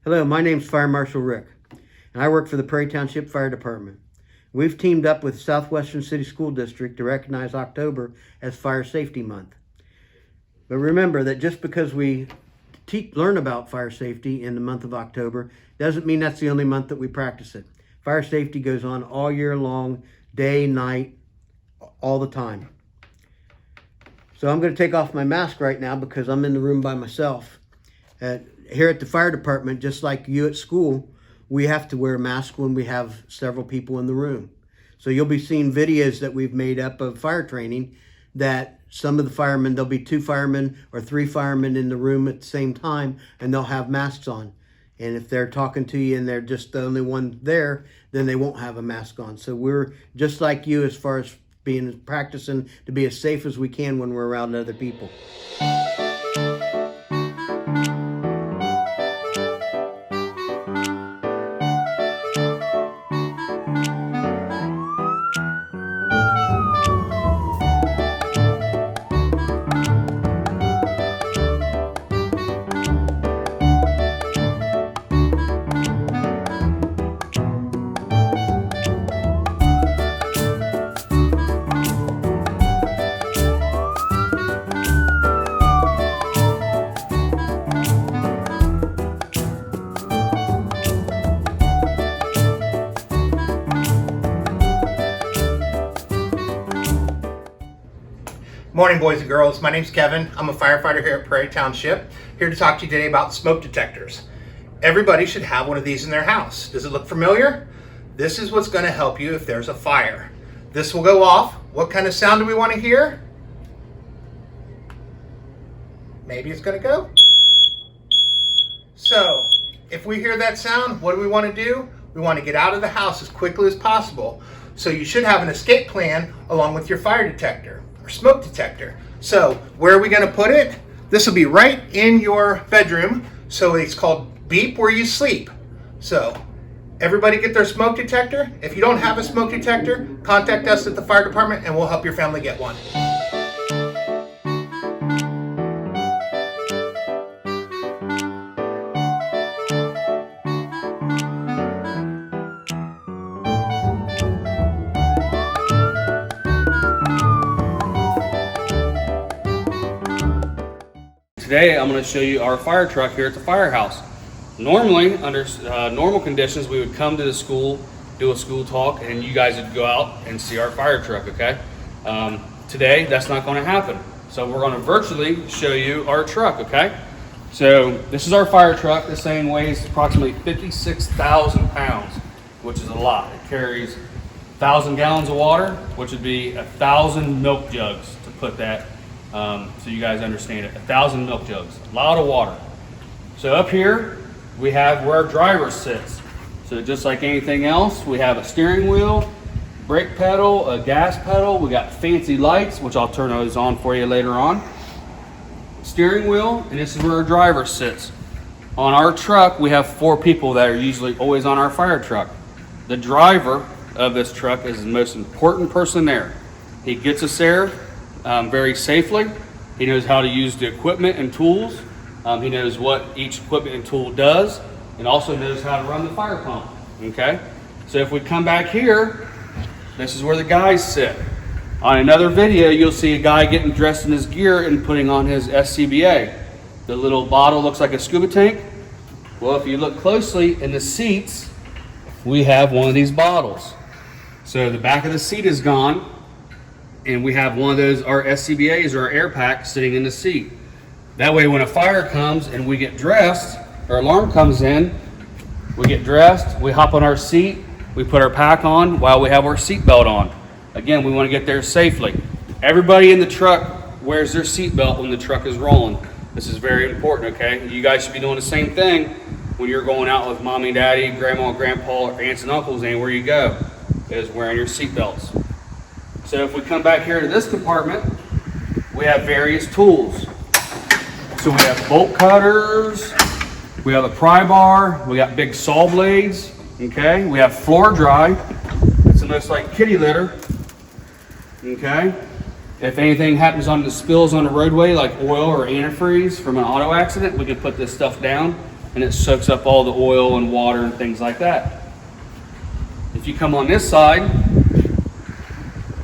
Hello, my name's Fire Marshal Rick, and I work for the Prairie Township Fire Department. We've teamed up with Southwestern City School District to recognize October as Fire Safety Month. But remember that just because we learn about fire safety in the month of October doesn't mean that's the only month that we practice it. Fire safety goes on all year long, day, night, all the time. So I'm going to take off my mask right now because I'm in the room by myself. Here at the fire department, just like you at school, we have to wear a mask when we have several people in the room. So you'll be seeing videos that we've made up of fire training that some of the firemen, there'll be 2 firemen or 3 firemen in the room at the same time, and they'll have masks on. And if they're talking to you and they're just the only one there, then they won't have a mask on. So we're just like you as far as practicing to be as safe as we can when we're around other people. Morning, boys and girls. My name's Kevin. I'm a firefighter here at Prairie Township, here to talk to you today about smoke detectors. Everybody should have one of these in their house. Does it look familiar? This is what's going to help you if there's a fire. This will go off. What kind of sound do we want to hear? Maybe it's going to go. So, if we hear that sound, what do we want to do? We want to get out of the house as quickly as possible. So you should have an escape plan along with your fire detector. Smoke detector. So where are we going to put it? This will be right in your bedroom. So it's called Beep Where You Sleep. So everybody get their smoke detector. If you don't have a smoke detector, contact us at the fire department and we'll help your family get one. Today I'm going to show you our fire truck here at the firehouse. Normally, under normal conditions, we would come to the school, do a school talk, and you guys would go out and see our fire truck, okay? Today, that's not going to happen. So we're going to virtually show you our truck, okay? So this is our fire truck. This thing weighs approximately 56,000 pounds, which is a lot. It carries 1,000 gallons of water, which would be 1,000 milk jugs to put that so you guys understand it. 1,000 milk jugs, a lot of water. So up here we have where our driver sits. So just like anything else, we have a steering wheel, brake pedal, a gas pedal. We got fancy lights, which I'll turn those on for you later on. Steering wheel, and this is where our driver sits. On our truck, we have 4 people that are usually always on our fire truck. The driver of this truck is the most important person there. He gets us there very safely. He knows how to use the equipment and tools. He knows what each equipment and tool does, and also knows how to run the fire pump. Okay, so if we come back here, this is where the guys sit. On another video, you'll see a guy getting dressed in his gear and putting on his SCBA. The little bottle looks like a scuba tank. Well, if you look closely in the seats, we have one of these bottles. So the back of the seat is gone, and we have one of those, our SCBAs or our air pack, sitting in the seat. That way when a fire comes and we get dressed, our alarm comes in, we get dressed, we hop on our seat, we put our pack on while we have our seat belt on. Again, we want to get there safely. Everybody in the truck wears their seat belt when the truck is rolling. This is very important, okay? You guys should be doing the same thing when you're going out with mommy, daddy, grandma, grandpa, or aunts and uncles, anywhere you go, is wearing your seat belts. So if we come back here to this compartment, we have various tools. So we have bolt cutters, we have a pry bar, we got big saw blades, okay? We have floor dry. It's almost like kitty litter, okay? If anything happens on the spills on the roadway, like oil or antifreeze from an auto accident, we can put this stuff down and it soaks up all the oil and water and things like that. If you come on this side,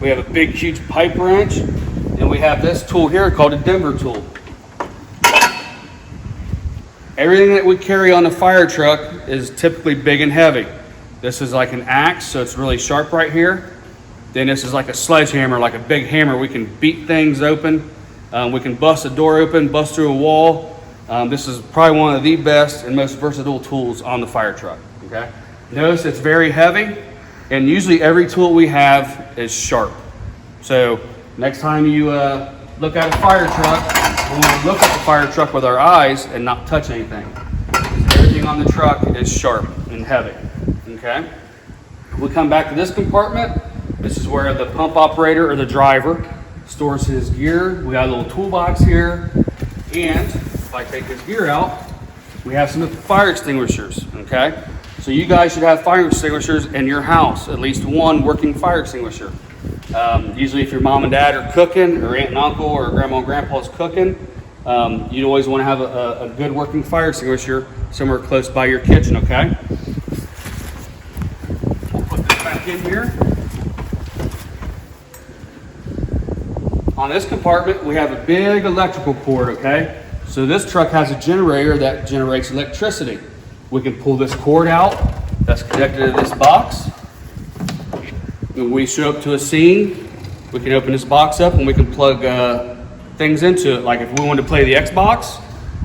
we have a big, huge pipe wrench, and we have this tool here called a Denver tool. Everything that we carry on the fire truck is typically big and heavy. This is like an axe, so it's really sharp right here. Then this is like a sledgehammer, like a big hammer. We can beat things open. We can bust a door open, bust through a wall. This is probably one of the best and most versatile tools on the fire truck, okay? Notice it's very heavy, and usually every tool we have is sharp. So next time you look at a fire truck, we want to look at the fire truck with our eyes and not touch anything. Everything on the truck is sharp and heavy, okay? We come back to this compartment. This is where the pump operator or the driver stores his gear. We got a little toolbox here, and if I take this gear out, we have some fire extinguishers, okay? So you guys should have fire extinguishers in your house, at least one working fire extinguisher. Usually if your mom and dad are cooking, or aunt and uncle, or grandma and grandpa is cooking, you'd always want to have a good working fire extinguisher somewhere close by your kitchen, okay? We'll put this back in here. On this compartment, we have a big electrical cord, okay? So this truck has a generator that generates electricity. We can pull this cord out that's connected to this box. When we show up to a scene, we can open this box up and we can plug things into it. Like if we want to play the Xbox,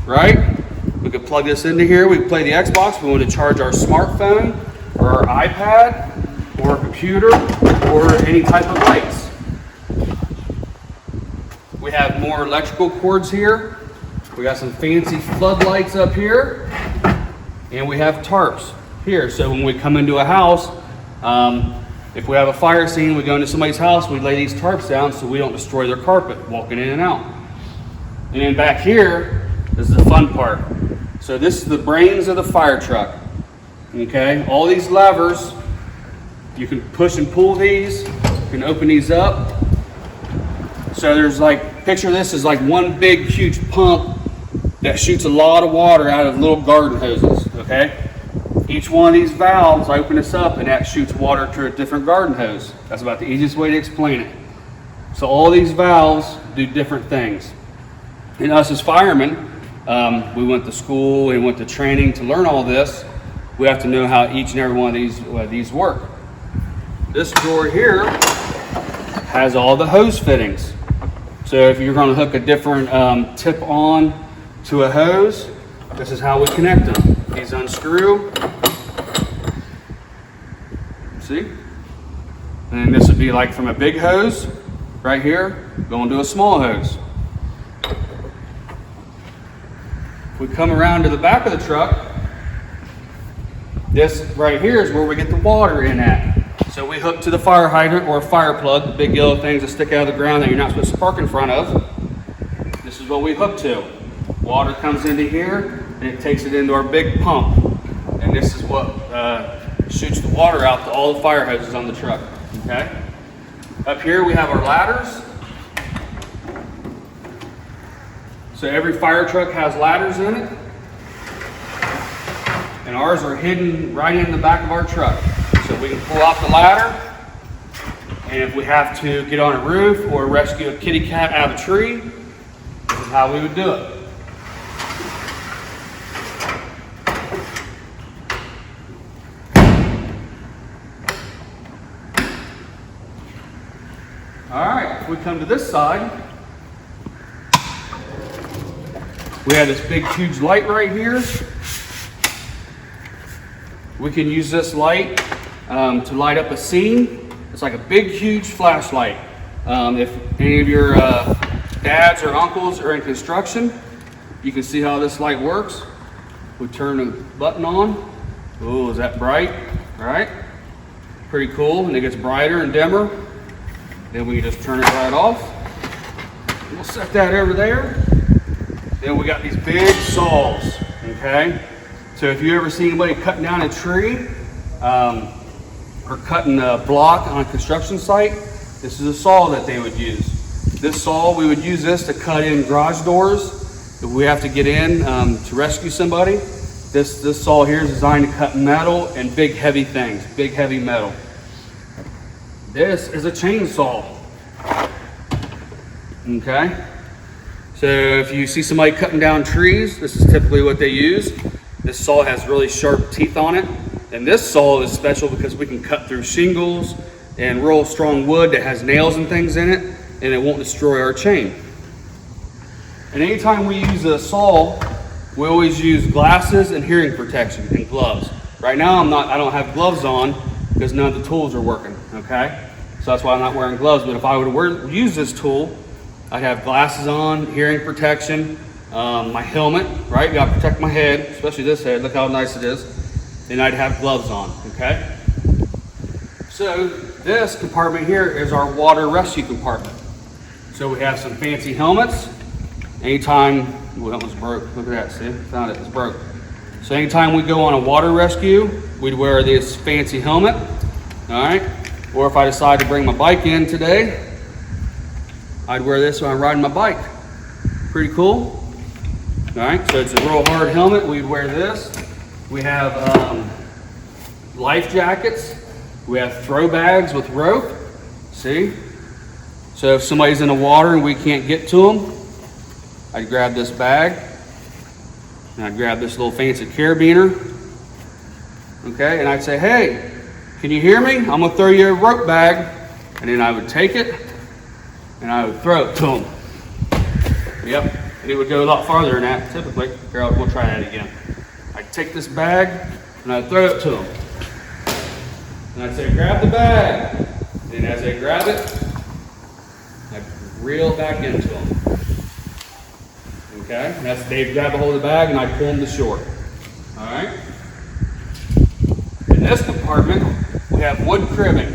right? We could plug this into here. We can play the Xbox. We want to charge our smartphone or our iPad or a computer or any type of lights. We have more electrical cords here. We got some fancy floodlights up here. And we have tarps here. So when we come into a house, if we have a fire scene, we go into somebody's house, we lay these tarps down so we don't destroy their carpet walking in and out. And then back here is the fun part. So this is the brains of the fire truck. Okay, all these levers, you can push and pull these, you can open these up. So there's like, picture this as like one big huge pump that shoots a lot of water out of little garden hoses, okay? Each one of these valves, I open this up and that shoots water to a different garden hose. That's about the easiest way to explain it. So all these valves do different things. And us as firemen, we went to school and went to training to learn all this. We have to know how each and every one of these work. This drawer here has all the hose fittings. So if you're going to hook a different tip on to a hose, this is how we connect them. These unscrew. See? And this would be like from a big hose right here going to a small hose. If we come around to the back of the truck, this right here is where we get the water in at. So we hook to the fire hydrant or a fire plug, the big yellow things that stick out of the ground that you're not supposed to park in front of. This is what we hook to. Water comes into here and it takes it into our big pump. And this is what shoots the water out to all the fire hoses on the truck, okay? Up here we have our ladders. So every fire truck has ladders in it. And ours are hidden right in the back of our truck. So we can pull off the ladder. And if we have to get on a roof or rescue a kitty cat out of a tree, this is how we would do it. All right, if we come to this side, we have this big, huge light right here. We can use this light to light up a scene. It's like a big, huge flashlight. If any of your dads or uncles are in construction, you can see how this light works. We turn the button on. Oh, is that bright? All right, pretty cool. And it gets brighter and dimmer. Then we just turn it right off. We'll set that over there. Then we got these big saws, okay? So if you ever see anybody cutting down a tree or cutting a block on a construction site, this is a saw that they would use. This saw, we would use this to cut in garage doors if we have to get in to rescue somebody. This saw here is designed to cut metal and big heavy things, big heavy metal. This is a chainsaw. Okay? So if you see somebody cutting down trees, this is typically what they use. This saw has really sharp teeth on it. And this saw is special because we can cut through shingles and real strong wood that has nails and things in it, and it won't destroy our chain. And anytime we use a saw, we always use glasses and hearing protection and gloves. Right now I don't have gloves on because none of the tools are working, okay? So that's why I'm not wearing gloves, but if I would use this tool, I'd have glasses on, hearing protection, my helmet, right? Gotta protect my head, especially this head, look how nice it is. And I'd have gloves on, okay? So this compartment here is our water rescue compartment. So we have some fancy helmets. Anytime, well, that was broke, look at that, see, found it, it's broke. So anytime we go on a water rescue, we'd wear this fancy helmet, all right? Or if I decide to bring my bike in today, I'd wear this when I'm riding my bike. Pretty cool. All right, so it's a real hard helmet. We'd wear this. We have life jackets. We have throw bags with rope. See? So if somebody's in the water and we can't get to them, I'd grab this bag. And I'd grab this little fancy carabiner. Okay, and I'd say, hey, can you hear me? I'm gonna throw you a rope bag. And then I would take it and I would throw it to them. Yep, and it would go a lot farther than that typically. Here, we'll try that again. I'd take this bag and I'd throw it to them. And I'd say, grab the bag. And as they grab it, I'd reel it back into them. Okay, and that's they'd grab a hold of the bag and I'd pull them to shore. All right. In this compartment, we have wood cribbing.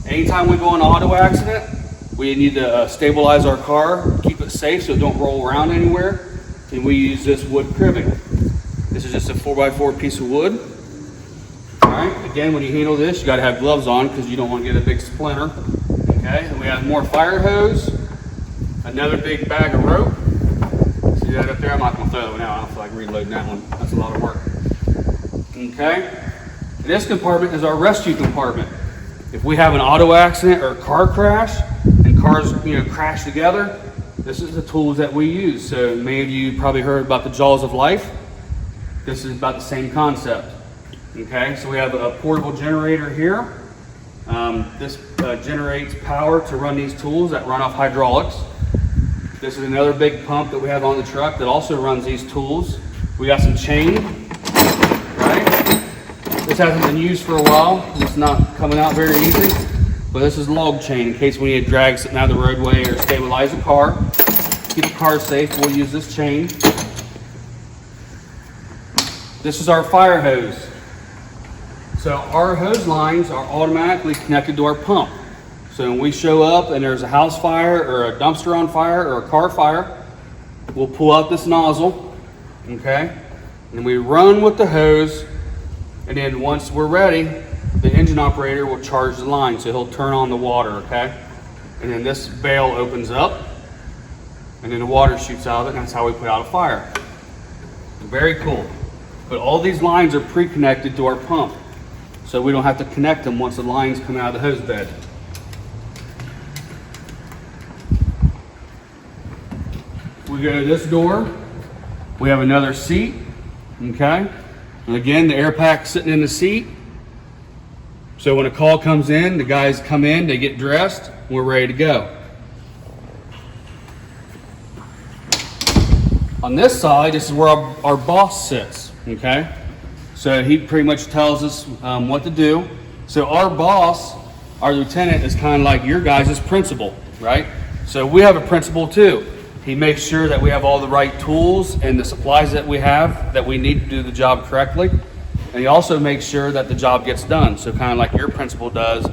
Anytime we go in an auto accident, we need to stabilize our car, keep it safe so it don't roll around anywhere, and we use this wood cribbing. This is just a 4x4 piece of wood. All right, again, when you handle this, you gotta have gloves on because you don't want to get a big splinter. Okay, and we have more fire hose, another big bag of rope. See that up there? I'm not gonna throw that one out. I don't feel like reloading that one. That's a lot of work. Okay, and this compartment is our rescue compartment. If we have an auto accident or a car crash, and cars crash together, this is the tools that we use. So many of you probably heard about the jaws of life. This is about the same concept. Okay, so we have a portable generator here. This generates power to run these tools that run off hydraulics. This is another big pump that we have on the truck that also runs these tools. We got some chain, right? This hasn't been used for a while. It's not coming out very easy, but this is log chain in case we need to drag something out of the roadway or stabilize the car. Keep the car safe, we'll use this chain. This is our fire hose. So our hose lines are automatically connected to our pump. So when we show up and there's a house fire or a dumpster on fire or a car fire, we'll pull out this nozzle, okay? And we run with the hose, and then once we're ready, the engine operator will charge the line, so he'll turn on the water, okay? And then this valve opens up, and then the water shoots out of it, and that's how we put out a fire. Very cool. But all these lines are pre-connected to our pump, so we don't have to connect them once the lines come out of the hose bed. We go to this door, we have another seat, okay? And again, the air pack's sitting in the seat. So when a call comes in, the guys come in, they get dressed, and we're ready to go. On this side, this is where our boss sits, okay? So he pretty much tells us what to do. So our boss, our lieutenant, is kind of like your guys' principal, right? So we have a principal too. He makes sure that we have all the right tools and the supplies that we have that we need to do the job correctly. And he also makes sure that the job gets done. So kind of like your principal does.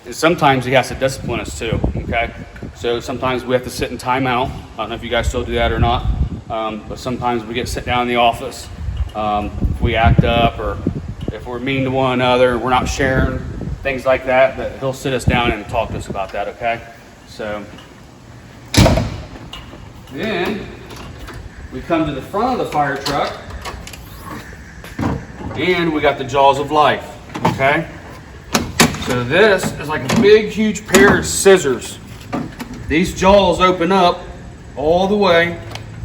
And sometimes he has to discipline us too, okay? So sometimes we have to sit in timeout. I don't know if you guys still do that or not. But sometimes we get sit down in the office. If we act up or if we're mean to one another, we're not sharing, things like that, that he'll sit us down and talk to us about that, okay? So then we come to the front of the fire truck. And we got the jaws of life, okay? So this is like a big, huge pair of scissors. These jaws open up all the way.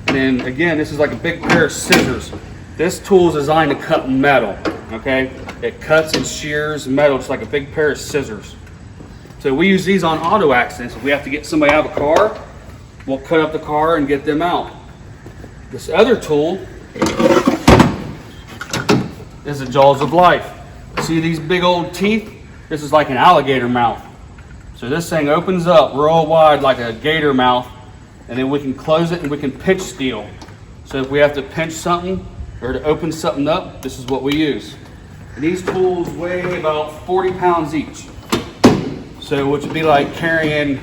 And then again, this is like a big pair of scissors. This tool is designed to cut metal, okay? It cuts and shears metal just like a big pair of scissors. So we use these on auto accidents. If we have to get somebody out of a car, we'll cut up the car and get them out. This other tool is the jaws of life. See these big old teeth? This is like an alligator mouth. So this thing opens up real wide like a gator mouth, and then we can close it and we can pinch steel. So if we have to pinch something or to open something up, this is what we use. And these tools weigh about 40 pounds each. So which would be like carrying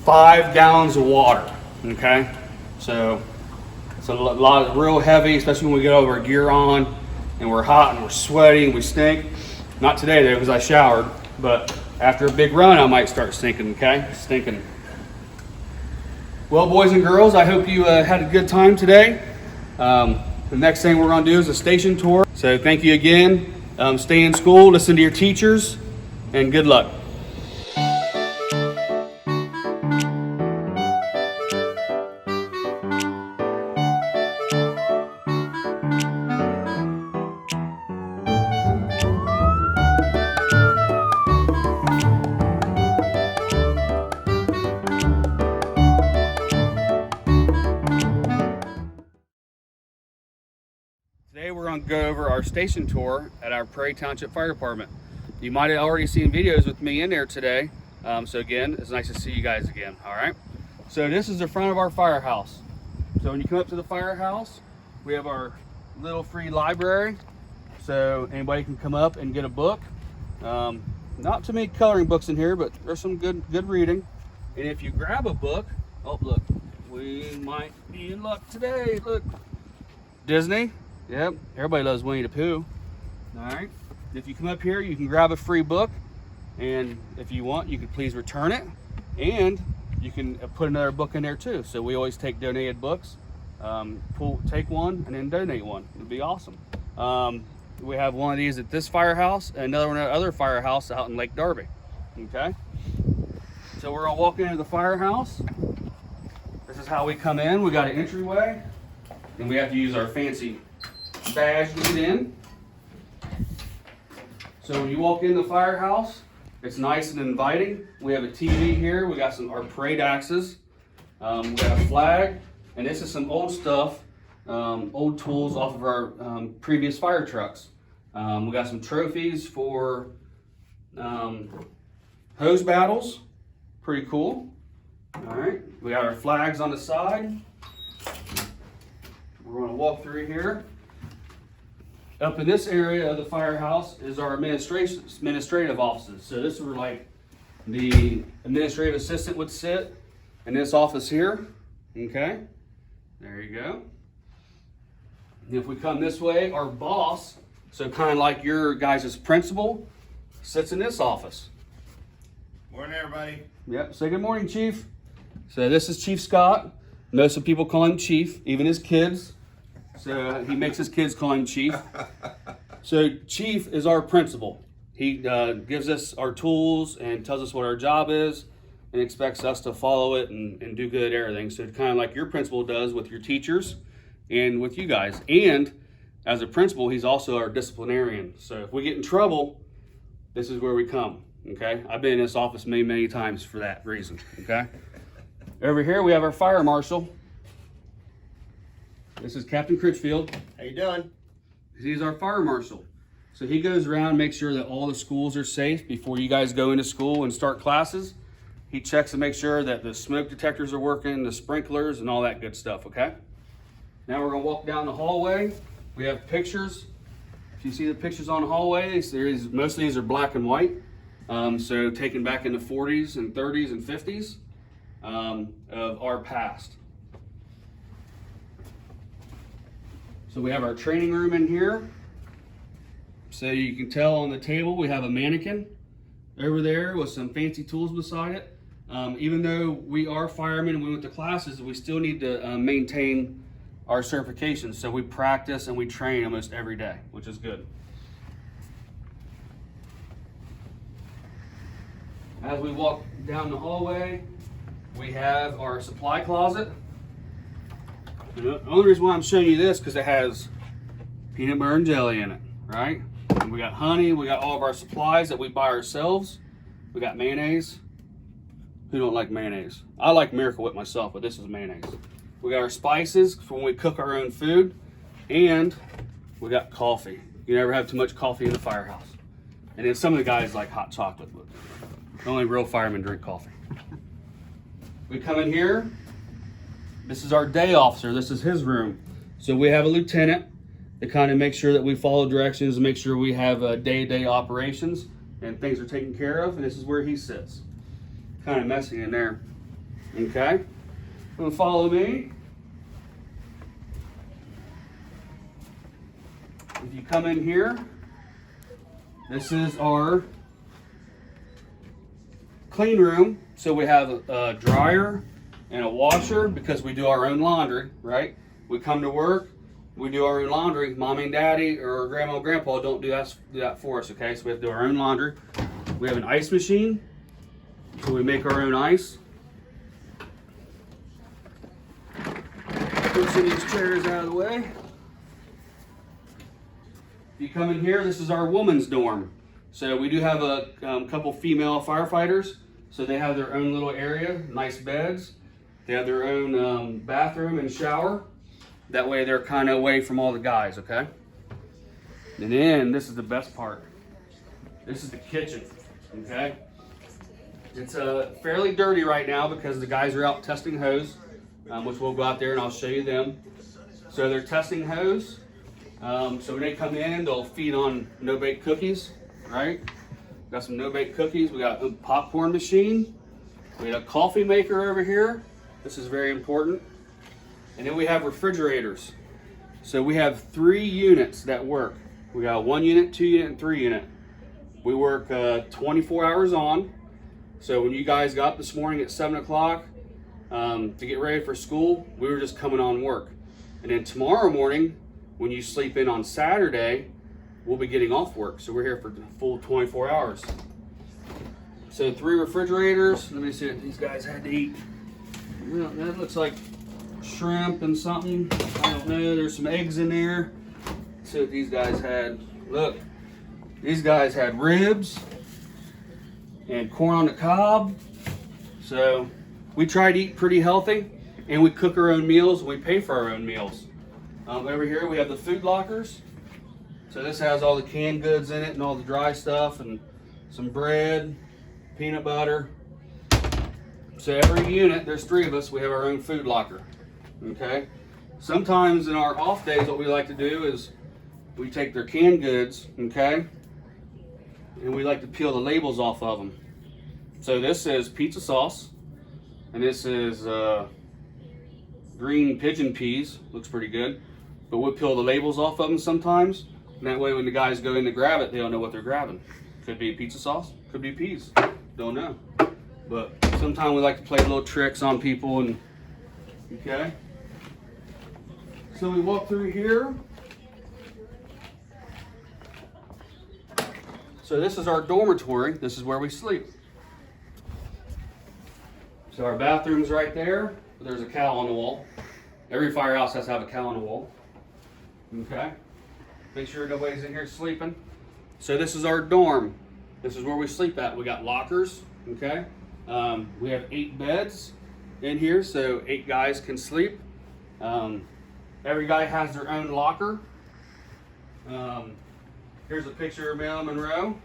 5 gallons of water, okay? So it's a lot, real heavy, especially when we get all of our gear on and we're hot and we're sweaty and we stink. Not today though, because I showered, but after a big run, I might start stinking, okay? Stinking. Well, boys and girls, I hope you had a good time today. The next thing we're gonna do is a station tour. So thank you again. Stay in school, listen to your teachers, and good luck. Today we're going to go over our station tour at our Prairie Township Fire Department. You might have already seen videos with me in there today. So again, it's nice to see you guys again, all right? So this is the front of our firehouse. So when you come up to the firehouse, we have our little free library. So anybody can come up and get a book. Not too many coloring books in here, but there's some good reading. And if you grab a book, oh look, we might be in luck today, look. Disney. Yep, everybody loves Winnie the Pooh. All right, if you come up here, you can grab a free book, and if you want, you can please return it, and you can put another book in there too. So we always take donated books. Take one and then donate one. It'd be awesome. We have one of these at this firehouse, and another one at other firehouse out in Lake Darby. Okay, so we're gonna walk into the firehouse. This is how we come in. We got an entryway, and we have to use our fancy badge to get in. So when you walk in the firehouse, it's nice and inviting. We have a TV here. We got our parade axes. We got a flag, and this is some old stuff, old tools off of our previous fire trucks. We got some trophies for hose battles. Pretty cool. All right, we got our flags on the side. We're going to walk through here. Up in this area of the firehouse is our administrative offices. So this is where like the administrative assistant would sit in this office here. Okay, there you go. And if we come this way, our boss, so kind of like your guys' principal, sits in this office. Morning, everybody. Yep, say good morning, Chief. So this is Chief Scott. Most of people call him Chief, even his kids. So he makes his kids call him Chief. So Chief is our principal. He gives us our tools and tells us what our job is and expects us to follow it and do good at everything. So kind of like your principal does with your teachers and with you guys. And as a principal, he's also our disciplinarian. So if we get in trouble, this is where we come, okay? I've been in this office many, many times for that reason, okay? Over here, we have our fire marshal. This is Captain Critchfield. How you doing? He's our fire marshal. So he goes around and makes sure that all the schools are safe before you guys go into school and start classes. He checks to make sure that the smoke detectors are working, the sprinklers, and all that good stuff, okay? Now we're gonna walk down the hallway. We have pictures. If you see the pictures on the hallway, most of these are black and white. So taken back in the 40s and 30s and 50s of our past. So we have our training room in here. So you can tell on the table we have a mannequin over there with some fancy tools beside it. Even though we are firemen and we went to classes, we still need to maintain our certifications. So we practice and we train almost every day, which is good. As we walk down the hallway, we have our supply closet. And the only reason why I'm showing you this because it has peanut butter and jelly in it, right? And we got honey, we got all of our supplies that we buy ourselves. We got mayonnaise. Who don't like mayonnaise? I like Miracle Whip myself, but this is mayonnaise. We got our spices for when we cook our own food, and we got coffee. You never have too much coffee in the firehouse. And then some of the guys like hot chocolate, but only real firemen drink coffee. We come in here. This is our day officer. This is his room. So we have a lieutenant that kind of makes sure that we follow directions and make sure we have day-to-day operations and things are taken care of. And this is where he sits. Kind of messy in there. Okay. Gonna follow me. If you come in here, this is our clean room. So we have a dryer and a washer because we do our own laundry, right? We come to work, we do our own laundry. Mommy and daddy or grandma and grandpa don't do that for us, okay? So we have to do our own laundry. We have an ice machine, so we make our own ice. Push these chairs out of the way. If you come in here, this is our woman's dorm. So we do have a couple female firefighters. So they have their own little area, nice beds. They have their own bathroom and shower. That way they're kind of away from all the guys, okay? And then this is the best part. This is the kitchen, okay? It's fairly dirty right now because the guys are out testing hose, which we'll go out there and I'll show you them. So they're testing hose. So when they come in, they'll feed on no-bake cookies, right? Got some no-bake cookies. We got a popcorn machine. We got a coffee maker over here. This is very important. And then we have refrigerators. So we have 3 units that work. We got 1 unit, 2 unit, and 3 unit. We work 24 hours on. So when you guys got up this morning at 7 o'clock to get ready for school, we were just coming on work. And then tomorrow morning, when you sleep in on Saturday, we'll be getting off work. So we're here for the full 24 hours. So 3 refrigerators. Let me see what these guys had to eat. Well, that looks like shrimp and something. I don't know. There's some eggs in there. Let's see what these guys had. Look, these guys had ribs and corn on the cob. So we try to eat pretty healthy, and we cook our own meals and we pay for our own meals. Over here we have the food lockers. So this has all the canned goods in it and all the dry stuff and some bread, peanut butter. So every unit, there's 3 of us, we have our own food locker, okay? Sometimes in our off days, what we like to do is we take their canned goods, okay? And we like to peel the labels off of them. So this is pizza sauce, and this is green pigeon peas, looks pretty good. But we'll peel the labels off of them sometimes, and that way when the guys go in to grab it, they don't know what they're grabbing. Could be pizza sauce, could be peas, don't know. But sometimes we like to play little tricks on people, and okay. So we walk through here. So this is our dormitory. This is where we sleep. So our bathroom's right there. There's a cow on the wall. Every firehouse has to have a cow on the wall. Okay. Make sure nobody's in here sleeping. So this is our dorm. This is where we sleep at. We got lockers. Okay. We have 8 beds in here, so 8 guys can sleep. Every guy has their own locker. Here's a picture of Marilyn Monroe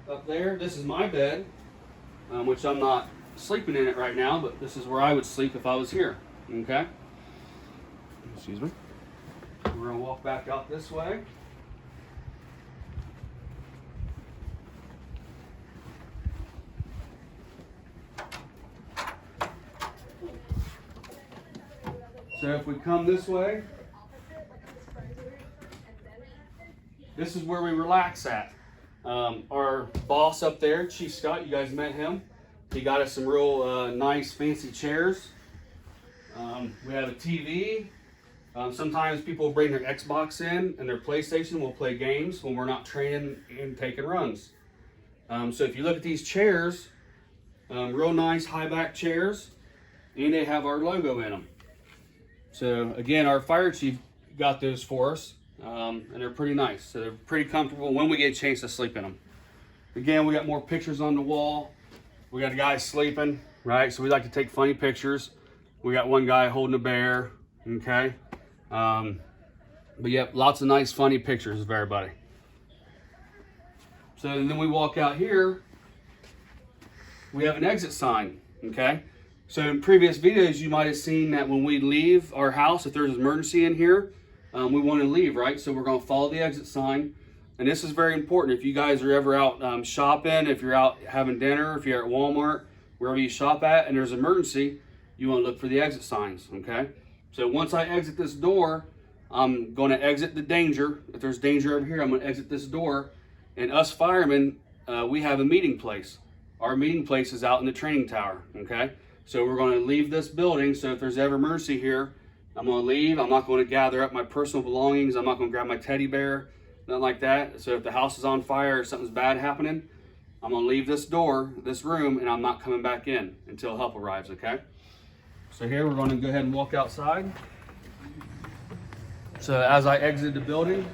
up there. This is my bed, which I'm not sleeping in it right now, but this is where I would sleep if I was here. Okay. Excuse me. We're gonna walk back out this way. So if we come this way, this is where we relax at. Our boss up there, Chief Scott, you guys met him. He got us some real nice fancy chairs. We have a TV. Sometimes people bring their Xbox in and their PlayStation. We'll play games when we're not training and taking runs. So if you look at these chairs, Real nice high back chairs, and they have our logo in them. So again, our fire chief got those for us, and they're pretty nice. So they're pretty comfortable when we get a chance to sleep in them. Again, we got more pictures on the wall. We got a guy sleeping, right? So we like to take funny pictures. We got one guy holding a bear, okay? But yep, lots of nice funny pictures of everybody. So then we walk out here, we have an exit sign, okay? So in previous videos, you might have seen that when we leave our house, if there's an emergency in here, we want to leave, right? So we're going to follow the exit sign. And this is very important. If you guys are ever out shopping, if you're out having dinner, if you're at Walmart, wherever you shop at, and there's an emergency, you want to look for the exit signs, okay? So once I exit this door, I'm going to exit the danger. If there's danger over here, I'm going to exit this door. And us firemen, we have a meeting place. Our meeting place is out in the training tower, okay? So we're going to leave this building. So if there's ever emergency here, I'm going to leave. I'm not going to gather up my personal belongings. I'm not going to grab my teddy bear, nothing like that. So if the house is on fire or something's bad happening, I'm going to leave this door, this room, and I'm not coming back in until help arrives, okay? So here we're going to go ahead and walk outside. So as I exit the building,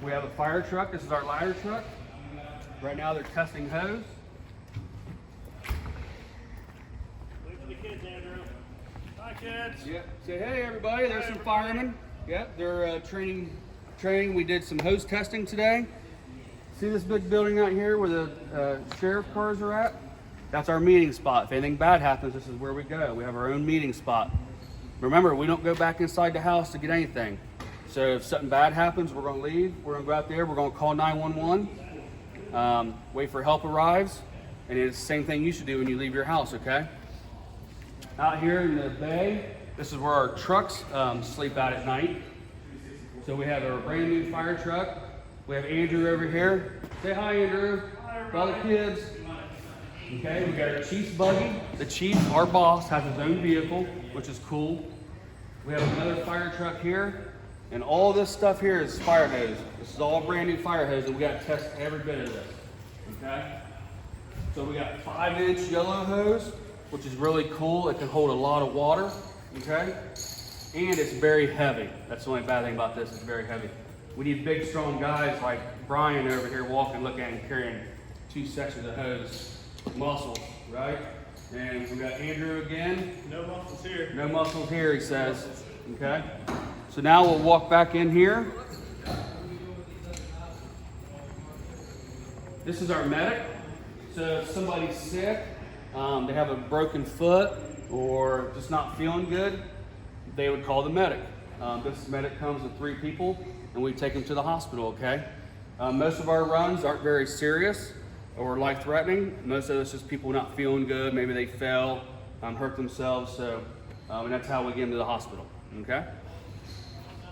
we have a fire truck. This is our ladder truck. Right now they're testing hose. Wait for the kids, Andrew. Hi, kids. Yep. Say hey everybody. There's some firemen. Yep. They're training. We did some hose testing today. See this big building out here where the sheriff cars are at? That's our meeting spot. If anything bad happens, this is where we go. We have our own meeting spot. Remember, we don't go back inside the house to get anything. So if something bad happens, we're going to leave. We're going to go out there. We're going to call 911. Wait for help arrives. And it's the same thing you should do when you leave your house, okay? Out here in the bay, this is where our trucks sleep at night. So we have our brand new fire truck. We have Andrew over here. Say hi, Andrew. Hi, all the kids. Okay, we got our chief's buggy. The chief, our boss, has his own vehicle, which is cool. We have another fire truck here, and all this stuff here is fire hose. This is all brand new fire hose, and we got to test every bit of this. Okay, so we got 5-inch yellow hose, which is really cool. It can hold a lot of water. Okay, and it's very heavy. That's the only bad thing about this. It's very heavy. We need big, strong guys like Brian over here walking, looking at and carrying 2 sections of hose. Muscles, right? And we got Andrew again. No muscles here. No muscles here, he says. Okay. So now we'll walk back in here. This is our medic. So if somebody's sick, they have a broken foot or just not feeling good, they would call the medic. This medic comes with 3 people, and we take them to the hospital. Okay. Most of our runs aren't very serious or life-threatening. Most of it's just people not feeling good. Maybe they fell, hurt themselves. So, and that's how we get them to the hospital. Okay.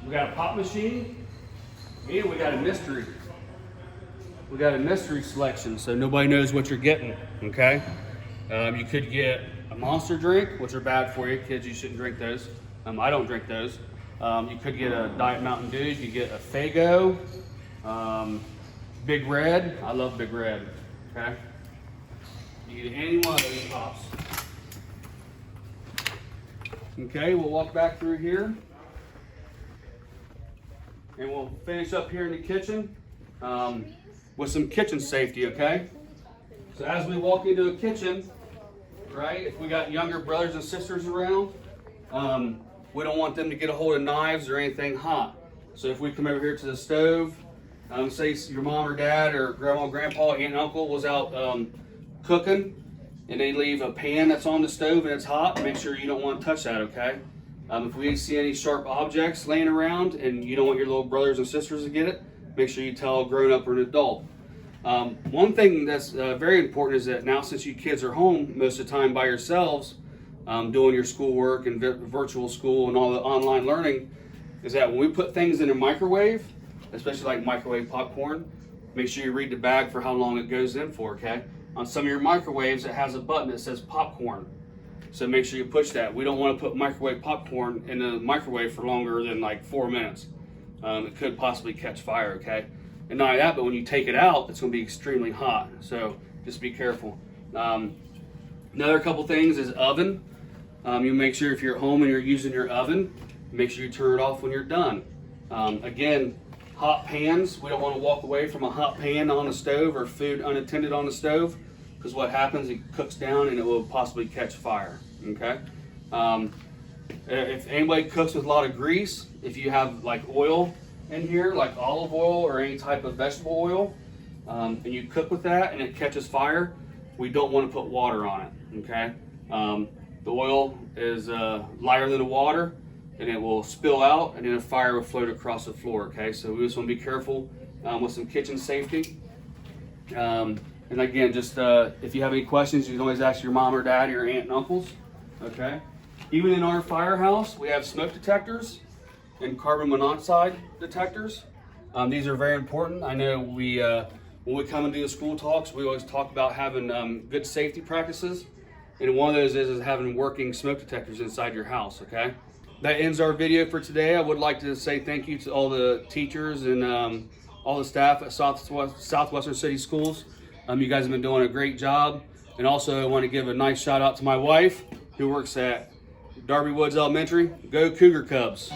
We got a pop machine, and we got a mystery. We got a mystery selection, so nobody knows what you're getting. Okay. You could get a Monster drink, which are bad for you, kids. You shouldn't drink those. I don't drink those. You could get a Diet Mountain Dew. You could get a Faygo, Big Red. I love Big Red. Okay. You get any one of those pops. Okay, we'll walk back through here. And we'll finish up here in the kitchen with some kitchen safety, okay? So as we walk into a kitchen, right, if we got younger brothers and sisters around, we don't want them to get a hold of knives or anything hot. So if we come over here to the stove, say your mom or dad or grandma, grandpa, aunt, and uncle was out cooking, and they leave a pan that's on the stove and it's hot, make sure you don't want to touch that, okay? If we see any sharp objects laying around and you don't want your little brothers and sisters to get it, make sure you tell a grown-up or an adult. One thing that's very important is that now, since you kids are home most of the time by yourselves, doing your schoolwork and virtual school and all the online learning, is that when we put things in a microwave, especially like microwave popcorn, make sure you read the bag for how long it goes in for, okay? On some of your microwaves, it has a button that says popcorn. So make sure you push that. We don't want to put microwave popcorn in the microwave for longer than like 4 minutes. It could possibly catch fire, okay? And not only that, but when you take it out, it's going to be extremely hot. So just be careful. Another couple things is oven. You make sure if you're at home and you're using your oven, make sure you turn it off when you're done. Again, hot pans. We don't want to walk away from a hot pan on the stove or food unattended on the stove, because what happens, it cooks down and it will possibly catch fire. Okay. If anybody cooks with a lot of grease, if you have like oil in here, like olive oil or any type of vegetable oil, and you cook with that and it catches fire, we don't want to put water on it. Okay. The oil is lighter than the water, and it will spill out, and then a fire will float across the floor. Okay, so we just want to be careful with some kitchen safety. And again, just if you have any questions, you can always ask your mom or dad, or your aunt and uncles. Okay. Even in our firehouse, we have smoke detectors and carbon monoxide detectors. These are very important. I know we when we come and do the school talks, we always talk about having good safety practices, and one of those is having working smoke detectors inside your house. Okay. That ends our video for today. I would like to say thank you to all the teachers and all the staff at Southwestern City Schools. You guys have been doing a great job. And also I want to give a nice shout out to my wife who works at Darby Woods Elementary. Go Cougar Cubs.